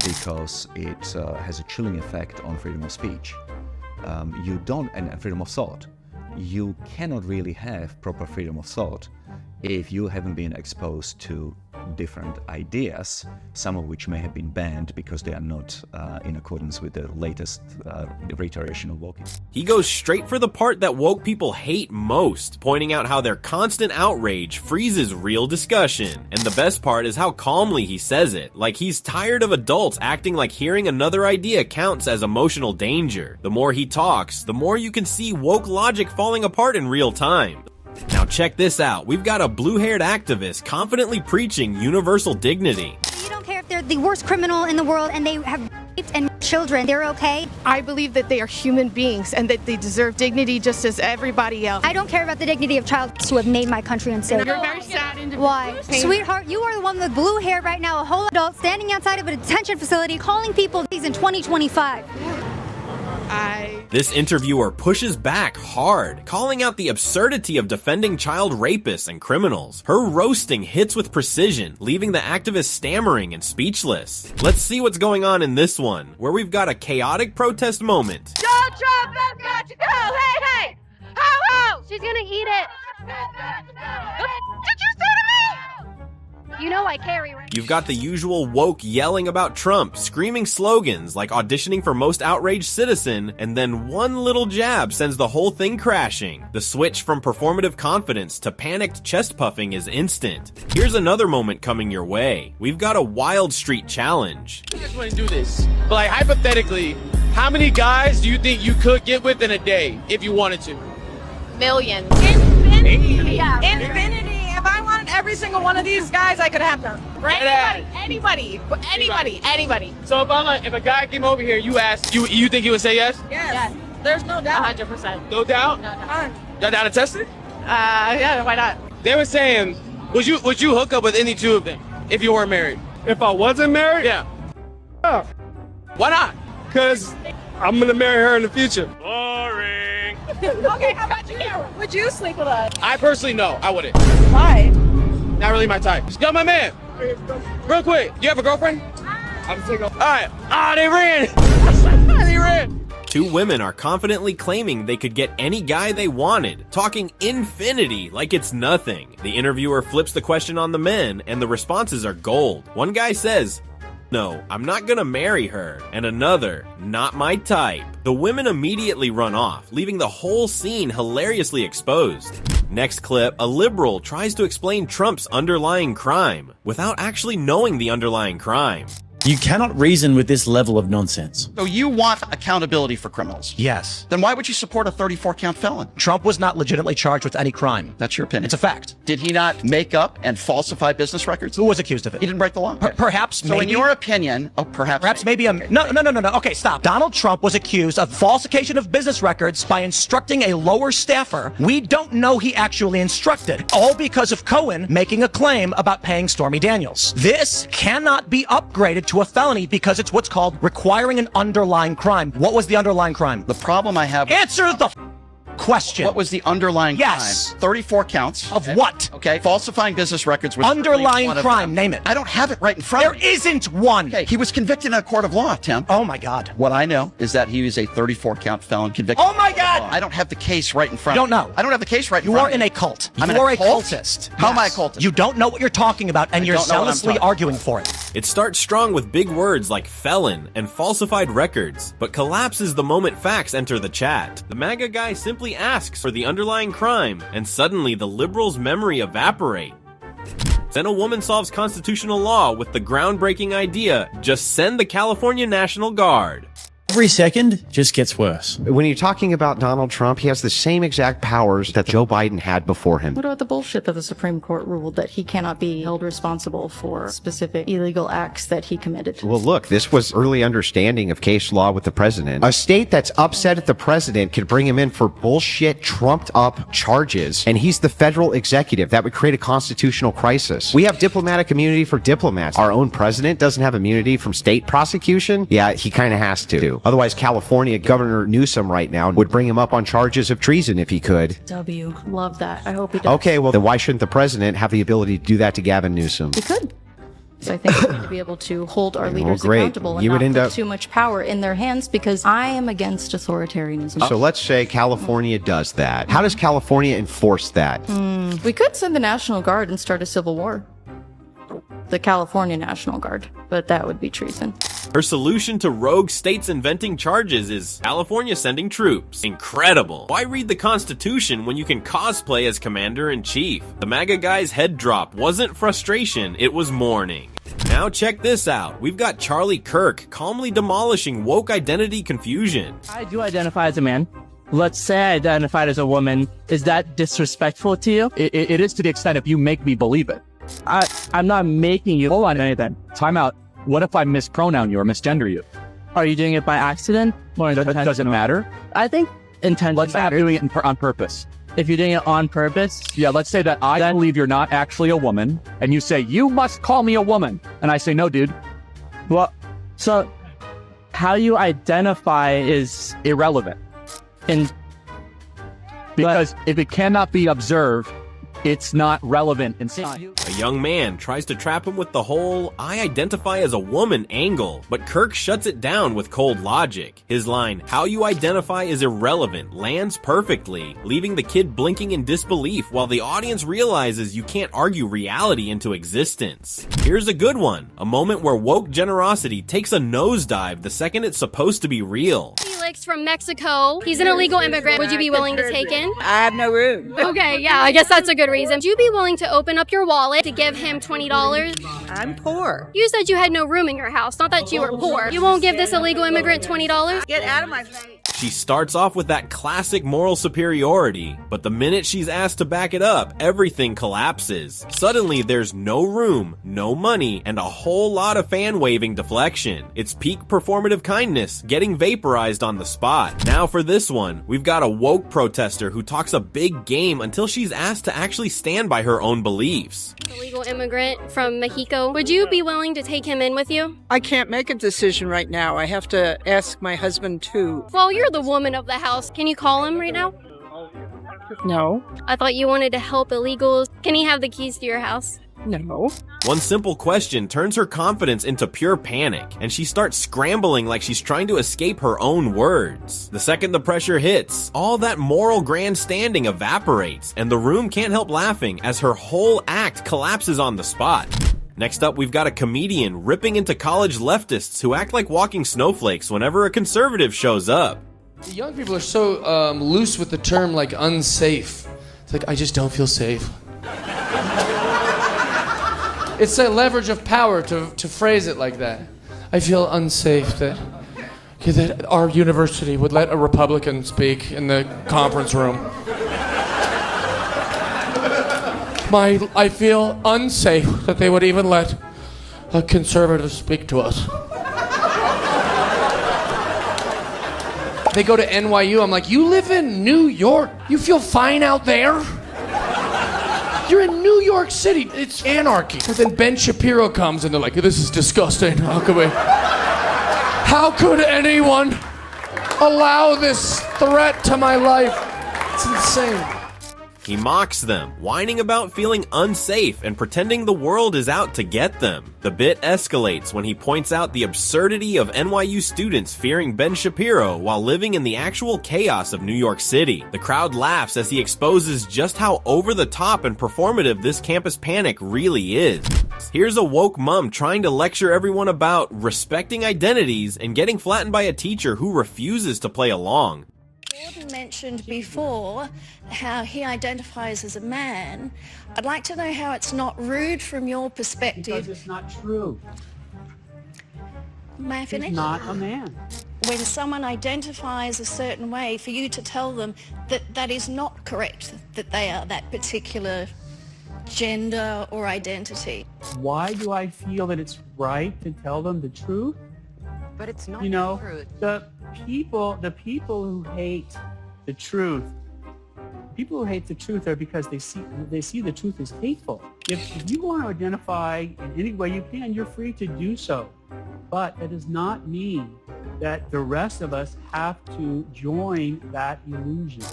because it has a chilling effect on freedom of speech. And freedom of thought. You cannot really have proper freedom of thought if you haven't been exposed to different ideas, some of which may have been banned because they are not in accordance with the latest reiteration of wokeism. He goes straight for the part that woke people hate most, pointing out how their constant outrage freezes real discussion. And the best part is how calmly he says it, like he's tired of adults acting like hearing another idea counts as emotional danger. The more he talks, the more you can see woke logic falling apart in real time. Now check this out. We've got a blue-haired activist confidently preaching universal dignity. You don't care if they're the worst criminal in the world and they have raped and children. They're okay? I believe that they are human beings and that they deserve dignity just as everybody else. I don't care about the dignity of child who have made my country unsafe. You're a very sad individual. Why? Sweetheart, you are the one with blue hair right now, a whole adult standing outside of a detention facility calling people these in 2025. This interviewer pushes back hard, calling out the absurdity of defending child rapists and criminals. Her roasting hits with precision, leaving the activist stammering and speechless. Let's see what's going on in this one, where we've got a chaotic protest moment. Donald Trump has got to go! Hey, hey! Ho, ho! She's gonna eat it! Did you say to me? You know I carry, right? You've got the usual woke yelling about Trump, screaming slogans like auditioning for most outraged citizen, and then one little jab sends the whole thing crashing. The switch from performative confidence to panicked chest puffing is instant. Here's another moment coming your way. We've got a Wild Street challenge. I just want to do this, but like hypothetically, how many guys do you think you could get with in a day if you wanted to? Millions. Infinity. Yeah. Infinity. If I wanted every single one of these guys, I could have them. Right? Anybody. So if a guy came over here, you asked, you think he would say yes? Yes. There's no doubt. 100%. No doubt? No doubt. Y'all down to test it? Yeah, why not? They were saying, would you hook up with any two of them? if you weren't married? If I wasn't married? Yeah. Oh. Why not? Because I'm gonna marry her in the future. Okay, how about you? Would you sleep with us? I personally, no, I wouldn't. Why? Not really my type. Yo, my man, real quick, you have a girlfriend? I'm single. All right. Ah, they ran. They ran. Two women are confidently claiming they could get any guy they wanted, talking infinity like it's nothing. The interviewer flips the question on the men, and the responses are gold. One guy says, "No, I'm not gonna marry her," and another, "Not my type." The women immediately run off, leaving the whole scene hilariously exposed. Next clip, a liberal tries to explain Trump's underlying crime without actually knowing the underlying crime. You cannot reason with this level of nonsense. So you want accountability for criminals? Yes. Then why would you support a 34-count felon? Trump was not legitimately charged with any crime. That's your opinion. It's a fact. Did he not make up and falsify business records? Who was accused of it? He didn't break the law. Perhaps, so maybe. in your opinion, perhaps maybe a... No. Okay, stop. Donald Trump was accused of falsification of business records by instructing a lower staffer we don't know he actually instructed, all because of Cohen making a claim about paying Stormy Daniels. This cannot be upgraded to a felony because it's what's called requiring an underlying crime. What was the underlying crime? The problem I have... Answer the question. What was the underlying crime? 34 counts. Of what? Okay. Falsifying business records was underlying crime. Name it. I don't have it right in front of me. There isn't one. Okay. He was convicted in a court of law, Tim. Oh my God. What I know is that he was a 34-count felon convicted. Oh my God. I don't have the case right in front of me. You don't know. I don't have the case right in You front are of me. in a cult. I'm You are in a cultist. How am I a cultist? You don't know what you're talking about, and you're zealously arguing for it. It starts strong with big words like felon and falsified records, but collapses the moment facts enter the chat. The MAGA guy simply asks for the underlying crime, and suddenly the liberals' memory evaporate. Then a woman solves constitutional law with the groundbreaking idea, just send the California National Guard. Every second just gets worse. When you're talking about Donald Trump, he has the same exact powers that Joe Biden had before him. What about the bullshit that the Supreme Court ruled that he cannot be held responsible for specific illegal acts that he committed? Well, look, this was early understanding of case law with the president. A state that's upset at the president could bring him in for bullshit, trumped up charges, and he's the federal executive. That would create a constitutional crisis. We have diplomatic immunity for diplomats. Our own president doesn't have immunity from state prosecution. Yeah, he kind of has to. Otherwise, California Governor Newsom right now would bring him up on charges of treason if he could. W. Love that. I hope he does. Okay, well, then why shouldn't the president have the ability to do that to Gavin Newsom? He could. So I think we need to be able to hold our leaders accountable and not put too much power in their hands, because I am against authoritarianism. So let's say California does that. How does California enforce that? We could send the National Guard and start a civil war. The California National Guard, but that would be treason. Her solution to rogue states inventing charges is California sending troops. Incredible. Why read the Constitution when you can cosplay as Commander-in-Chief? The MAGA guy's head drop wasn't frustration, it was mourning. Now check this out. We've got Charlie Kirk calmly demolishing woke identity confusion. I do identify as a man. Let's say I identified as a woman. Is that disrespectful to you? It is to the extent if you make me believe it. I'm not making you. Hold on, anything. Time out. What if I mispronoun you or misgender you? Are you doing it by accident or intentional? Does it matter? I think intentional. Let's say I'm doing it on purpose. If you're doing it on purpose? Yeah, let's say that I believe you're not actually a woman, and you say, you must call me a woman. And I say, no, dude. Well, so how you identify is irrelevant. Because if it cannot be observed, it's not relevant in science. A young man tries to trap him with the whole I identify as a woman angle, but Kirk shuts it down with cold logic. His line, how you identify is irrelevant, lands perfectly, leaving the kid blinking in disbelief while the audience realizes you can't argue reality into existence. Here's a good one, a moment where woke generosity takes a nosedive the second it's supposed to be real. Felix from Mexico, he's an illegal immigrant. Would you be willing to take him? I have no room. Okay, yeah, I guess that's a good reason. Would you be willing to open up your wallet to give him $20? I'm poor. You said you had no room in your house, not that you were poor. You won't give this illegal immigrant $20? Get out of my face. She starts off with that classic moral superiority, but the minute she's asked to back it up, everything collapses. Suddenly, there's no room, no money, and a whole lot of fan-waving deflection. It's peak performative kindness, getting vaporized on the spot. Now for this one, we've got a woke protester who talks a big game until she's asked to actually stand by her own beliefs. Illegal immigrant from Mexico. Would you be willing to take him in with you? I can't make a decision right now. I have to ask my husband too. Well, you're the woman of the house. Can you call him right now? No. I thought you wanted to help illegals. Can he have the keys to your house? No. One simple question turns her confidence into pure panic, and she starts scrambling like she's trying to escape her own words. The second the pressure hits, all that moral grandstanding evaporates, and the room can't help laughing as her whole act collapses on the spot. Next up, we've got a comedian ripping into college leftists who act like walking snowflakes whenever a conservative shows up. The young people are so loose with the term like unsafe. It's like, I just don't feel safe. It's a leverage of power to phrase it like that. I feel unsafe that our university would let a Republican speak in the conference room. I feel unsafe that they would even let a conservative speak to us. They go to NYU, I'm like, you live in New York? You feel fine out there? You're in New York City. It's anarchy. But then Ben Shapiro comes and they're like, this is disgusting. How could anyone allow this threat to my life? It's insane. He mocks them, whining about feeling unsafe and pretending the world is out to get them. The bit escalates when he points out the absurdity of NYU students fearing Ben Shapiro while living in the actual chaos of New York City. The crowd laughs as he exposes just how over-the-top and performative this campus panic really is. Here's a woke mom trying to lecture everyone about respecting identities and getting flattened by a teacher who refuses to play along. Gordon mentioned before how he identifies as a man. I'd like to know how it's not rude from your perspective. Because it's not true. May I finish? He's not a man. When someone identifies a certain way, for you to tell them that that is not correct, that they are that particular gender or identity. Why do I feel that it's right to tell them the truth? But it's not the truth. The people who hate the truth, are because they see the truth as hateful. If you want to identify in any way you can, you're free to do so. But that does not mean that the rest of us have to join that illusion.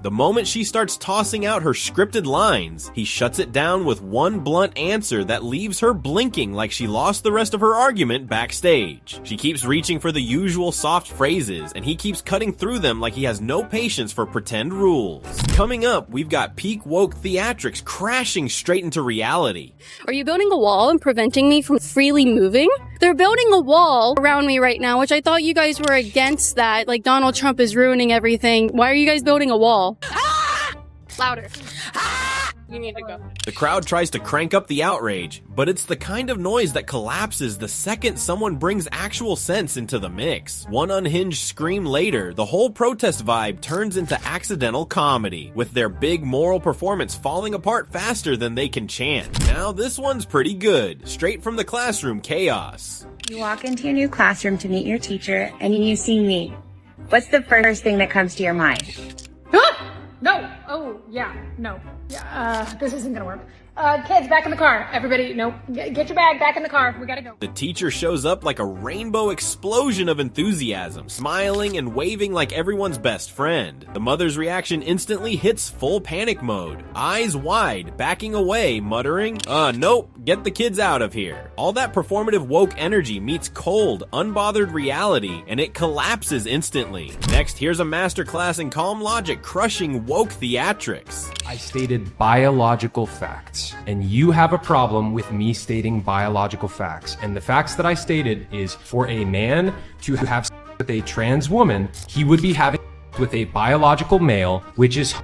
The moment she starts tossing out her scripted lines, he shuts it down with one blunt answer that leaves her blinking like she lost the rest of her argument backstage. She keeps reaching for the usual soft phrases, and he keeps cutting through them like he has no patience for pretend rules. Coming up, we've got peak woke theatrics crashing straight into reality. Are you building a wall and preventing me from freely moving? They're building a wall around me right now, which I thought you guys were against that. Like, Donald Trump is ruining everything. Why are you guys building a wall? Louder. You need to go. The crowd tries to crank up the outrage, but it's the kind of noise that collapses the second someone brings actual sense into the mix. One unhinged scream later, the whole protest vibe turns into accidental comedy, with their big moral performance falling apart faster than they can chant. Now this one's pretty good, straight from the classroom chaos. You walk into your new classroom to meet your teacher, and you see me. What's the first thing that comes to your mind? No. Oh, yeah. No. Yeah, this isn't gonna work. Kids, back in the car. Everybody, no. Get your bag back in the car. We gotta go. The teacher shows up like a rainbow explosion of enthusiasm, smiling and waving like everyone's best friend. The mother's reaction instantly hits full panic mode, eyes wide, backing away, muttering, nope, get the kids out of here. All that performative woke energy meets cold, unbothered reality, and it collapses instantly. Next, here's a masterclass in calm logic crushing woke theatrics. I stated biological facts, and you have a problem with me stating biological facts. And the facts that I stated is for a man to have sex with a trans woman, he would be having sex with a biological male, which is...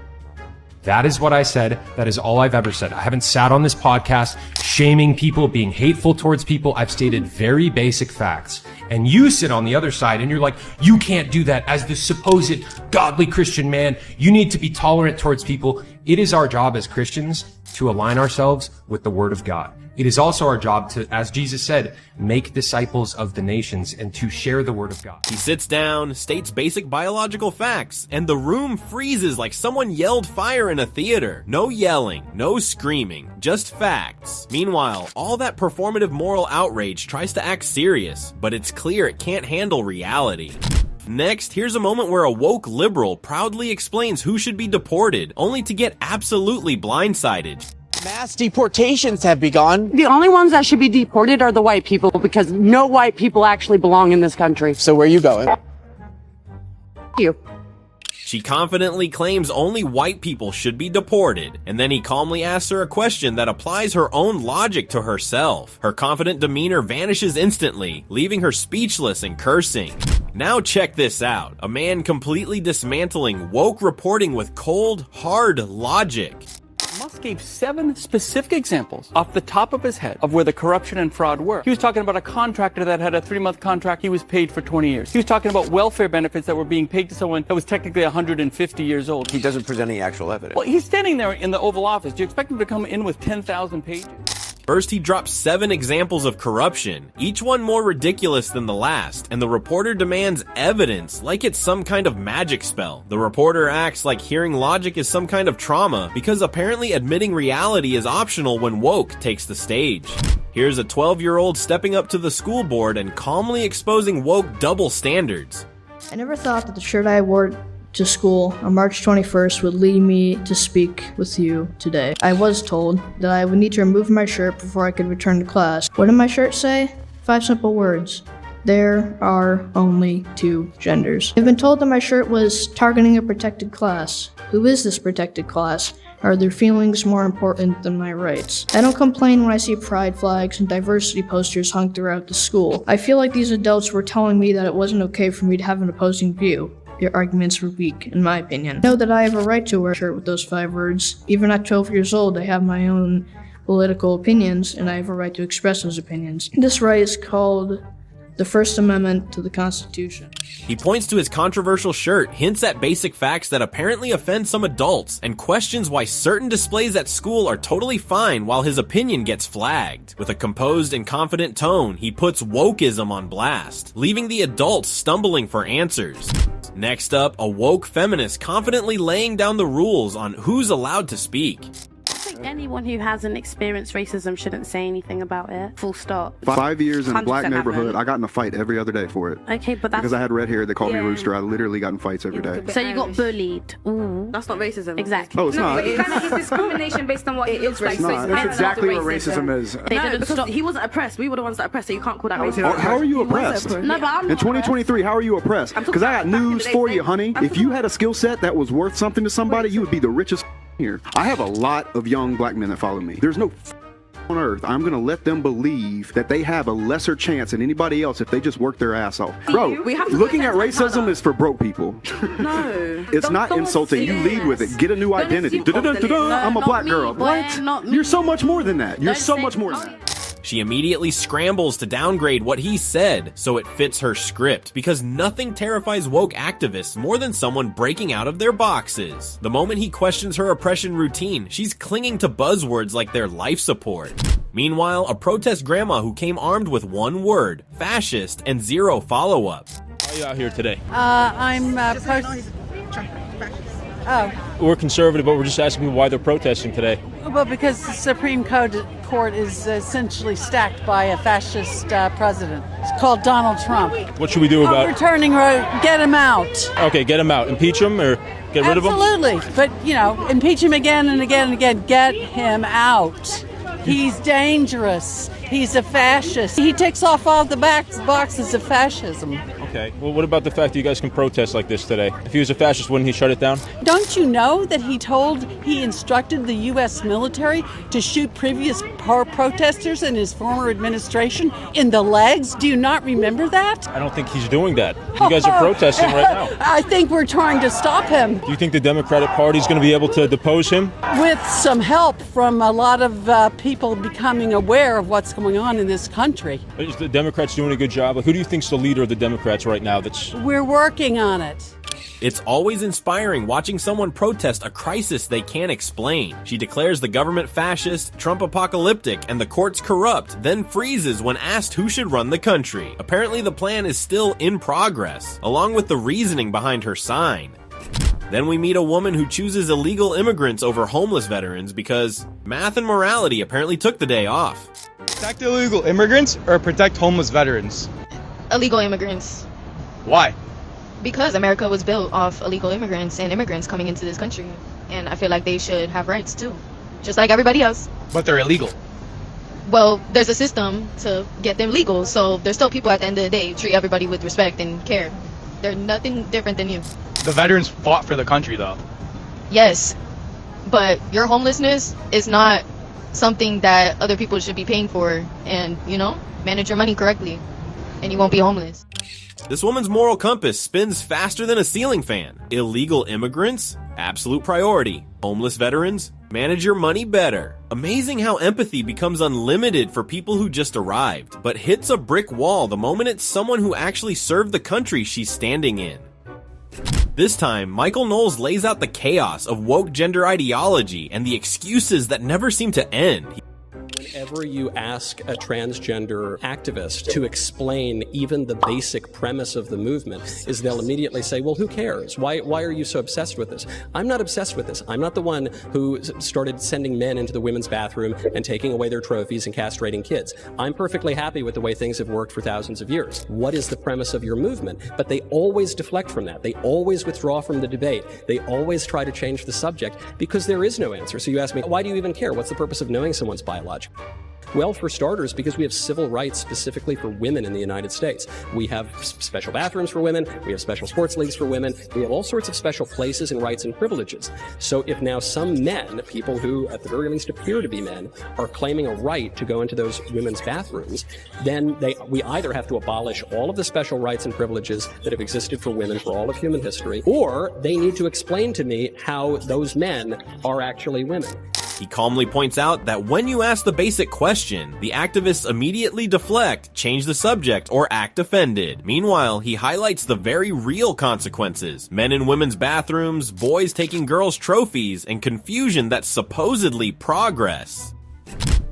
That is what I said. That is all I've ever said. I haven't sat on this podcast shaming people, being hateful towards people. I've stated very basic facts. And you sit on the other side and you're like, you can't do that as the supposed godly Christian man. You need to be tolerant towards people. It is our job as Christians to align ourselves with the Word of God. It is also our job to, as Jesus said, make disciples of the nations and to share the Word of God. He sits down, states basic biological facts, and the room freezes like someone yelled fire in a theater. No yelling, no screaming, just facts. Meanwhile, all that performative moral outrage tries to act serious, but it's clear it can't handle reality. Next, here's a moment where a woke liberal proudly explains who should be deported, only to get absolutely blindsided. Mass deportations have begun. The only ones that should be deported are the white people, because no white people actually belong in this country. So where are you going? You. She confidently claims only white people should be deported, and then he calmly asks her a question that applies her own logic to herself. Her confident demeanor vanishes instantly, leaving her speechless and cursing. Now check this out. A man completely dismantling woke reporting with cold, hard logic. Musk gave 7 specific examples off the top of his head of where the corruption and fraud were. He was talking about a contractor that had a 3-month contract. He was paid for 20 years. He was talking about welfare benefits that were being paid to someone that was technically 150 years old. He doesn't present any actual evidence. Well, he's standing there in the Oval Office. Do you expect him to come in with 10,000 pages? First, he drops 7 examples of corruption, each one more ridiculous than the last, and the reporter demands evidence, like it's some kind of magic spell. The reporter acts like hearing logic is some kind of trauma, because apparently admitting reality is optional when woke takes the stage. Here's a 12-year-old stepping up to the school board and calmly exposing woke double standards. I never thought that the shirt I wore to school on March 21st would lead me to speak with you today. I was told that I would need to remove my shirt before I could return to class. What did my shirt say? 5 simple words. There are only 2 genders. I've been told that my shirt was targeting a protected class. Who is this protected class? Are their feelings more important than my rights? I don't complain when I see pride flags and diversity posters hung throughout the school. I feel like these adults were telling me that it wasn't okay for me to have an opposing view. Your arguments were weak, in my opinion. I know that I have a right to wear a shirt with those 5 words. Even at 12 years old, I have my own political opinions, and I have a right to express those opinions. This right is called the First Amendment to the Constitution. He points to his controversial shirt, hints at basic facts that apparently offend some adults, and questions why certain displays at school are totally fine while his opinion gets flagged. With a composed and confident tone, he puts wokeism on blast, leaving the adults stumbling for answers. Next up, a woke feminist confidently laying down the rules on who's allowed to speak. Anyone who hasn't experienced racism shouldn't say anything about it. Full stop. 5 years in a black 100% neighborhood, happened. I got in a fight every other day for it. Okay, but that's... Because I had red hair, they called me Rooster. I literally got in fights every day. So you got bullied. Ooh. That's not racism. Exactly. Oh, it's not. It's discrimination based on what he looks like. It's not. That's exactly what racism is. No, because he wasn't oppressed. We were the ones that oppressed, so you can't call that racism. How are you oppressed? No, but I'm in 2023, how are you oppressed? Because I got news for you, honey. If you had a skill set that was worth something to somebody, you would be the richest here. I have a lot of young black men that follow me. There's no on earth I'm gonna let them believe that they have a lesser chance than anybody else if they just work their ass off. Bro, looking at racism is for broke people. No. It's not insulting. You lead with it. Get a new identity. I'm a black girl. What? You're so much more than that. You're so much more than that. She immediately scrambles to downgrade what he said so it fits her script, because nothing terrifies woke activists more than someone breaking out of their boxes. The moment he questions her oppression routine, she's clinging to buzzwords like they're life support. Meanwhile, a protest grandma who came armed with 1 word, fascist, and 0 follow-up. Why are you out here today? I'm We're conservative, but we're just asking people why they're protesting today. Well, because the Supreme Court is essentially stacked by a fascist president. It's called Donald Trump. What should we do about it? Overturning, get him out. Okay, get him out. Impeach him or get rid of him? Absolutely. But, impeach him again and again and again. Get him out. He's dangerous. He's a fascist. He ticks off all the boxes of fascism. Okay. Well, what about the fact that you guys can protest like this today? If he was a fascist, wouldn't he shut it down? Don't you know that he instructed the U.S. military to shoot previous protesters in his former administration in the legs? Do you not remember that? I don't think he's doing that. You guys are protesting right now. I think we're trying to stop him. Do you think the Democratic Party is going to be able to depose him? With some help from a lot of people becoming aware of what's going on in this country. Is the Democrats doing a good job? Like, who do you think's the leader of the Democrats right now? We're working on it. It's always inspiring watching someone protest a crisis they can't explain. She declares the government fascist, Trump apocalyptic, and the courts corrupt, then freezes when asked who should run the country. Apparently the plan is still in progress, along with the reasoning behind her sign. Then we meet a woman who chooses illegal immigrants over homeless veterans because math and morality apparently took the day off. Protect illegal immigrants or protect homeless veterans? Illegal immigrants. Why? Because America was built off illegal immigrants and immigrants coming into this country. And I feel like they should have rights too, just like everybody else. But they're illegal. Well, there's a system to get them legal, so there's still people at the end of the day who treat everybody with respect and care. They're nothing different than you. The veterans fought for the country though. Yes, but your homelessness is not something that other people should be paying for, and, you know, manage your money correctly and you won't be homeless. This woman's moral compass spins faster than a ceiling fan. Illegal immigrants? Absolute priority. Homeless veterans? Manage your money better. Amazing how empathy becomes unlimited for people who just arrived, but hits a brick wall the moment it's someone who actually served the country she's standing in. This time, Michael Knowles lays out the chaos of woke gender ideology and the excuses that never seem to end. Whenever you ask a transgender activist to explain even the basic premise of the movement, is they'll immediately say, well, who cares? Why are you so obsessed with this? I'm not obsessed with this. I'm not the one who started sending men into the women's bathroom and taking away their trophies and castrating kids. I'm perfectly happy with the way things have worked for thousands of years. What is the premise of your movement? But they always deflect from that. They always withdraw from the debate. They always try to change the subject because there is no answer. So you ask me, why do you even care? What's the purpose of knowing someone's biological? Well, for starters, because we have civil rights specifically for women in the United States. We have special bathrooms for women, we have special sports leagues for women, we have all sorts of special places and rights and privileges. So if now some men, people who at the very least appear to be men, are claiming a right to go into those women's bathrooms, then we either have to abolish all of the special rights and privileges that have existed for women for all of human history, or they need to explain to me how those men are actually women. He calmly points out that when you ask the basic question, the activists immediately deflect, change the subject, or act offended. Meanwhile, he highlights the very real consequences: men in women's bathrooms, boys taking girls' trophies, and confusion that's supposedly progress.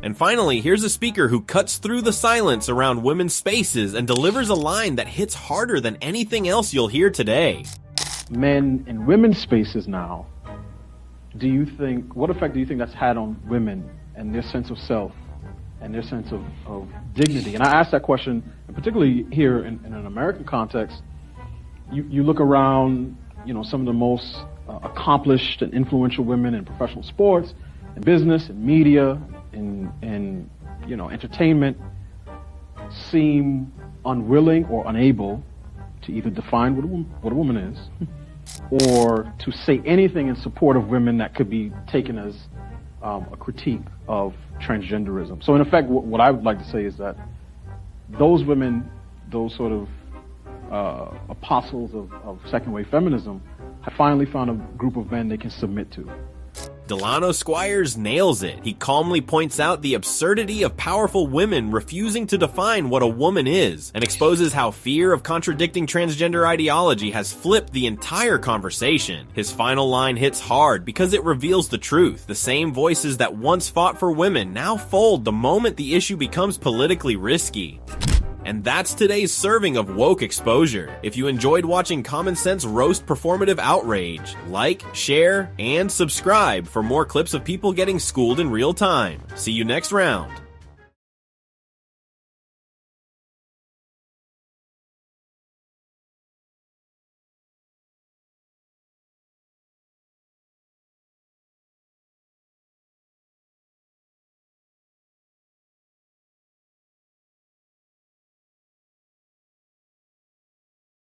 And finally, here's a speaker who cuts through the silence around women's spaces and delivers a line that hits harder than anything else you'll hear today. Men in women's spaces now, what effect do you think that's had on women and their sense of self and their sense of dignity? And I ask that question, and particularly here in an American context. You look around, some of the most accomplished and influential women in professional sports, in business, in media, in entertainment, seem unwilling or unable to either define what a woman is, or to say anything in support of women that could be taken as a critique of transgenderism. So in effect, what I would like to say is that those women, those sort of apostles of second-wave feminism, have finally found a group of men they can submit to. Delano Squires nails it. He calmly points out the absurdity of powerful women refusing to define what a woman is, and exposes how fear of contradicting transgender ideology has flipped the entire conversation. His final line hits hard because it reveals the truth. The same voices that once fought for women now fold the moment the issue becomes politically risky. And that's today's serving of woke exposure. If you enjoyed watching Common Sense roast performative outrage, like, share, and subscribe for more clips of people getting schooled in real time. See you next round.